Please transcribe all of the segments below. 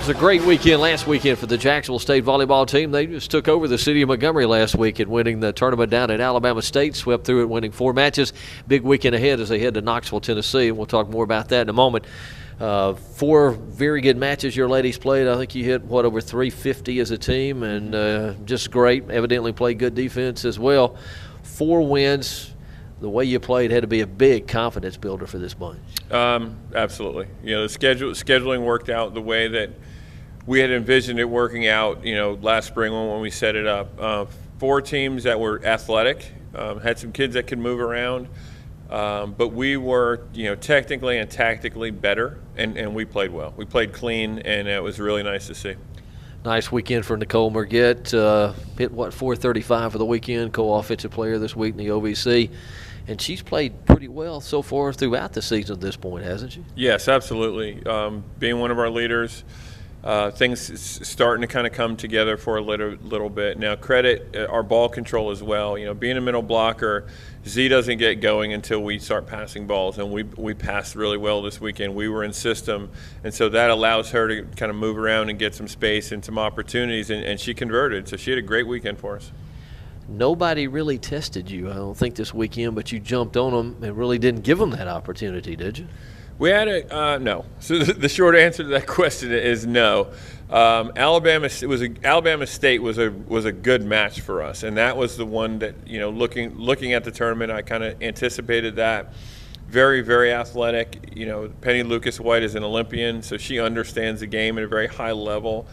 was a great weekend last weekend for the Jacksonville State volleyball team. They just took over the city of Montgomery last week and winning the tournament down at Alabama State, swept through it, winning 4 matches. Big weekend ahead as they head to Knoxville, Tennessee, and we'll talk more about that in a moment. 4 very good matches your ladies played. I think you hit, over 350 as a team, and just great. Evidently played good defense as well. 4 wins. The way you played had to be a big confidence builder for this bunch. Absolutely. The scheduling worked out the way that we had envisioned it working out, last spring when we set it up. 4 teams that were athletic, had some kids that could move around, but we were, technically and tactically better, and we played well. We played clean, and it was really nice to see. Nice weekend for Nicole Merget. Hit, 435 for the weekend, co-offensive player this week in the OVC. And she's played pretty well so far throughout the season at this point, hasn't she? Yes, absolutely. Being one of our leaders, things starting to kind of come together for a little bit. Now, credit our ball control as well. Being a middle blocker, Z doesn't get going until we start passing balls, and we passed really well this weekend. We were in system, and so that allows her to kind of move around and get some space and some opportunities, and she converted. So she had a great weekend for us. Nobody really tested you, I don't think, this weekend, but you jumped on them and really didn't give them that opportunity, did you? We had no. So the short answer to that question is no. Alabama State was a good match for us, and that was the one that looking at the tournament, I kind of anticipated that. Very, very athletic. Penny Lucas White is an Olympian, so she understands the game at a very high level.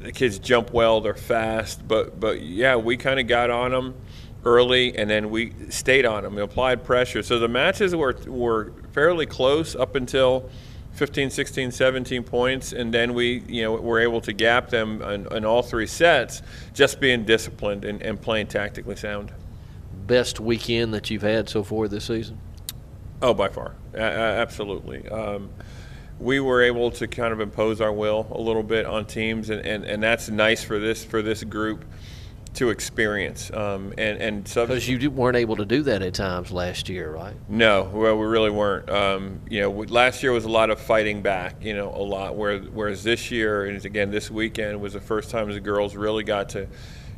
The kids jump well, they're fast, but yeah, we kind of got on them early, and then we stayed on them. We applied pressure. So the matches were fairly close up until 15, 16, 17 points, and then we were able to gap them in all 3 sets, just being disciplined and playing tactically sound. Best weekend that you've had so far this season? Oh, by far. Absolutely. We were able to kind of impose our will a little bit on teams, and that's nice for this group to experience. Because you weren't able to do that at times last year, right? No, well, we really weren't. Last year was a lot of fighting back, a lot. Whereas this year, and again this weekend, was the first time the girls really got to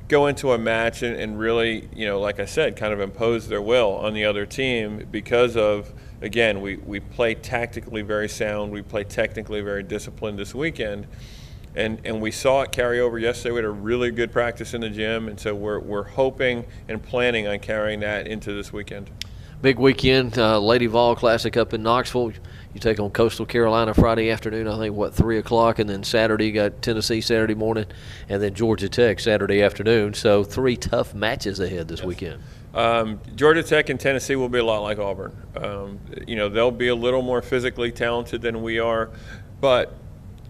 go into a match and really, like I said, kind of impose their will on the other team because of, again, we play tactically very sound, we play technically very disciplined this weekend, and we saw it carry over yesterday. We had a really good practice in the gym, and so we're hoping and planning on carrying that into this weekend. Big weekend, Lady Vol Classic up in Knoxville. You take on Coastal Carolina Friday afternoon, I think, 3 o'clock, and then Saturday you got Tennessee Saturday morning, and then Georgia Tech Saturday afternoon. So 3 tough matches ahead this weekend. Georgia Tech and Tennessee will be a lot like Auburn. They'll be a little more physically talented than we are, but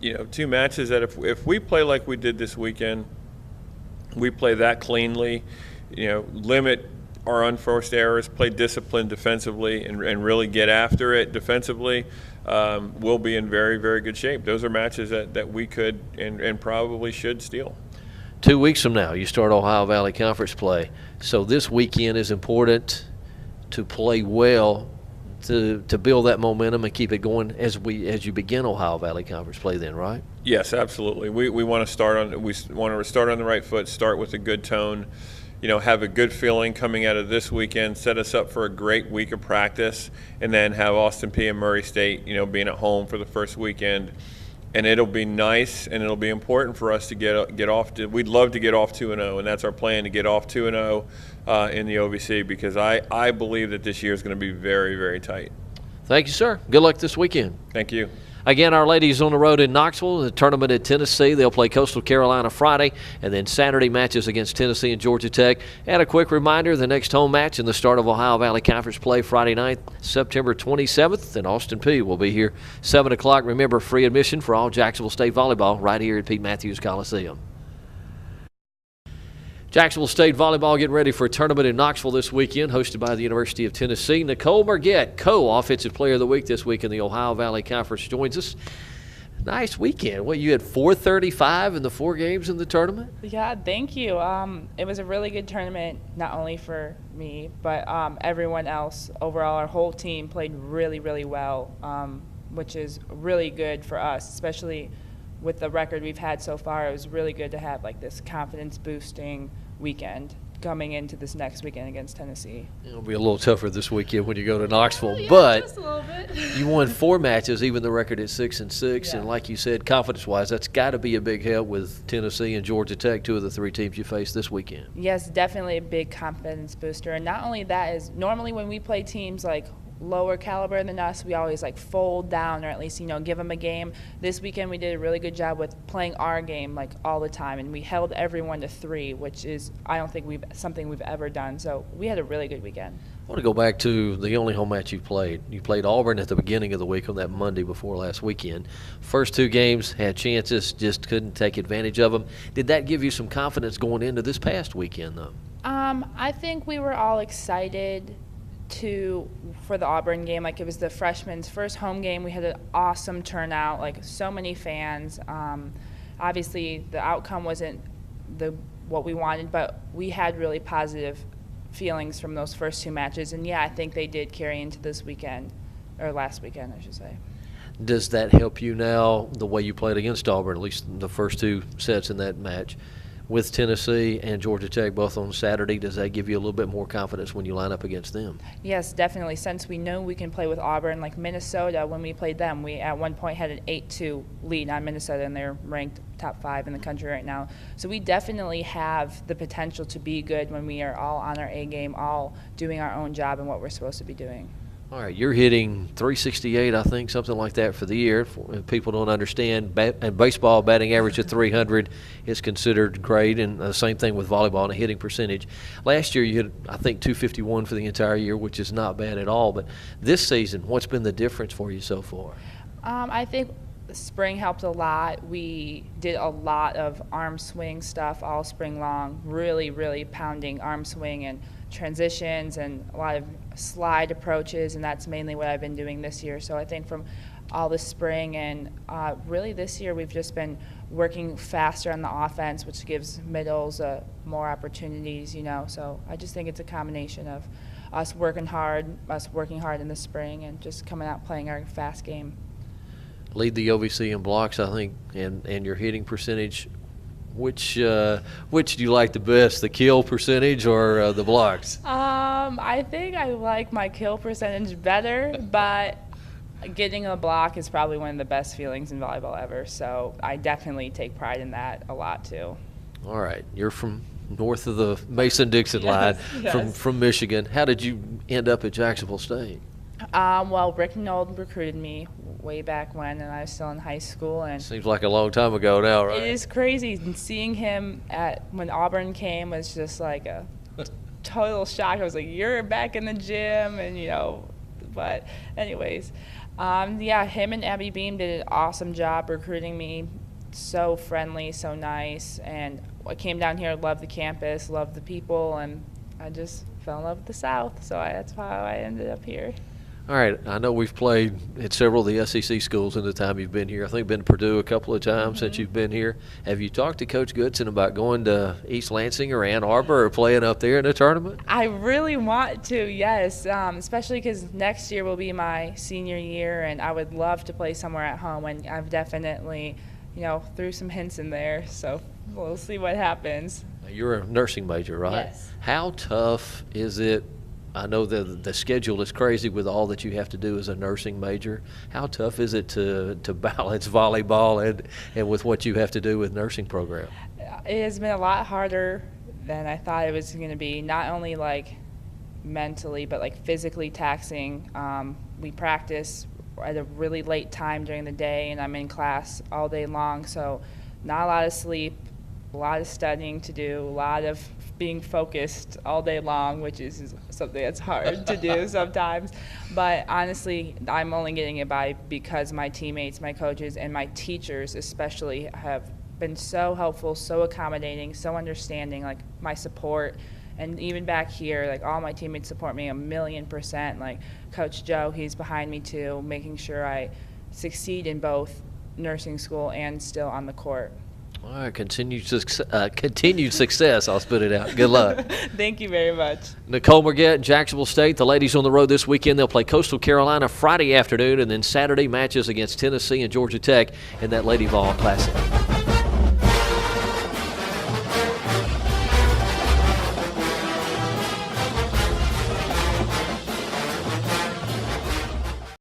2 matches that if we play like we did this weekend, we play that cleanly, limit our unforced errors, play disciplined defensively, and really get after it defensively, we'll be in very, very good shape. Those are matches that we could and probably should steal. 2 weeks from now, you start Ohio Valley Conference play. So this weekend is important to play well to build that momentum and keep it going as you begin Ohio Valley Conference play then, right? Yes, absolutely. We want to start on the right foot, start with a good tone, have a good feeling coming out of this weekend, set us up for a great week of practice, and then have Austin Peay and Murray State, being at home for the first weekend. And it'll be nice, and it'll be important for us to get off. We'd love to get off 2-0, and that's our plan, to get off 2-0 in the OVC, because I believe that this year is going to be very, very tight. Thank you, sir. Good luck this weekend. Thank you. Again, our ladies on the road in Knoxville, the tournament at Tennessee. They'll play Coastal Carolina Friday, and then Saturday matches against Tennessee and Georgia Tech. And a quick reminder, the next home match in the start of Ohio Valley Conference play Friday night, September 27th, and Austin Peay will be here 7 o'clock. Remember, free admission for all Jacksonville State volleyball right here at Pete Matthews Coliseum. Jacksonville State volleyball getting ready for a tournament in Knoxville this weekend, hosted by the University of Tennessee. Nicole Merget, co-offensive player of the week this week in the Ohio Valley Conference, joins us. Nice weekend. Well, you had 435 in the 4 games in the tournament? Yeah, thank you. It was a really good tournament, not only for me, but everyone else. Overall, our whole team played really, really well. which is really good for us, especially with the record we've had so far. It was really good to have like this confidence boosting weekend coming into this next weekend against Tennessee. It'll be a little tougher this weekend when you go to Knoxville, Yeah, but just a little bit. you won 4 matches, even the record at 6-6, Yeah. and like you said, confidence-wise, that's got to be a big help with Tennessee and Georgia Tech, 2 of the 3 teams you face this weekend. Yes, definitely a big confidence booster. And not only that, is normally when we play teams like lower caliber than us, we always like fold down, or at least, give them a game. This weekend we did a really good job with playing our game like all the time, and we held everyone to 3, which is, I don't think something we've ever done. So we had a really good weekend. I want to go back to the only home match you played. You played Auburn at the beginning of the week on that Monday before last weekend. First 2 games had chances, just couldn't take advantage of them. Did that give you some confidence going into this past weekend, though? I think we were all excited for the Auburn game. Like, it was the freshmen's first home game. We had an awesome turnout, like so many fans. Obviously the outcome wasn't what we wanted, but we had really positive feelings from those first 2 matches, and yeah, I think they did carry into this weekend, or last weekend I should say. Does that help you now, the way you played against Auburn, at least the first 2 sets in that match, with Tennessee and Georgia Tech both on Saturday? Does that give you a little bit more confidence when you line up against them? Yes, definitely. Since we know we can play with Auburn, like Minnesota, when we played them, we at one point had an 8-2 lead on Minnesota, and they're ranked top 5 in the country right now. So we definitely have the potential to be good when we are all on our A game, all doing our own job and what we're supposed to be doing. All right, you're hitting 368, I think, something like that for the year. If people don't understand, and baseball batting average of 300 is considered great, and the same thing with volleyball and a hitting percentage. Last year you hit, I think, 251 for the entire year, which is not bad at all. But this season, what's been the difference for you so far? I think spring helped a lot. We did a lot of arm swing stuff all spring long, really, really pounding arm swing and transitions and a lot of slide approaches, and that's mainly what I've been doing this year. So I think from all the spring and really this year we've just been working faster on the offense, which gives middles more opportunities, So I just think it's a combination of us working hard in the spring, and just coming out playing our fast game. Lead the OVC in blocks, I think, and your hitting percentage. Which do you like the best, the kill percentage or the blocks? I think I like my kill percentage better, but getting a block is probably one of the best feelings in volleyball ever. So I definitely take pride in that a lot too. All right, you're from north of the Mason-Dixon line, yes. from Michigan. How did you end up at Jacksonville State? Well, Rick Nold recruited me way back when, and I was still in high school. And seems like a long time ago now, right? It is crazy. And seeing him when Auburn came was just like a total shock. I was like, "You're back in the gym," and But anyways, him and Abby Beam did an awesome job recruiting me. So friendly, so nice, and I came down here, loved the campus, loved the people, and I just fell in love with the South. So that's how I ended up here. All right, I know we've played at several of the SEC schools in the time you've been here. I think been to Purdue a couple of times since you've been here. Have you talked to Coach Goodson about going to East Lansing or Ann Arbor or playing up there in a tournament? I really want to, yes, especially because next year will be my senior year, and I would love to play somewhere at home, and I've definitely, threw some hints in there, so we'll see what happens. You're a nursing major, right? Yes. How tough is it? I know the schedule is crazy with all that you have to do as a nursing major. How tough is it to balance volleyball and with what you have to do with nursing program? It has been a lot harder than I thought it was going to be, not only like mentally but like physically taxing. We practice at a really late time during the day, and I'm in class all day long, so not a lot of sleep, a lot of studying to do, a lot of being focused all day long, which is something that's hard to do sometimes. But honestly, I'm only getting it by because my teammates, my coaches, and my teachers especially have been so helpful, so accommodating, so understanding, like my support. And even back here, like all my teammates support me 1,000,000%. Like Coach Joe, he's behind me too, making sure I succeed in both nursing school and still on the court. All right, continued success. I'll spit it out. Good luck. Thank you very much. Nicole Merget, Jacksonville State. The ladies on the road this weekend. They'll play Coastal Carolina Friday afternoon, and then Saturday matches against Tennessee and Georgia Tech in that Lady Vol Classic.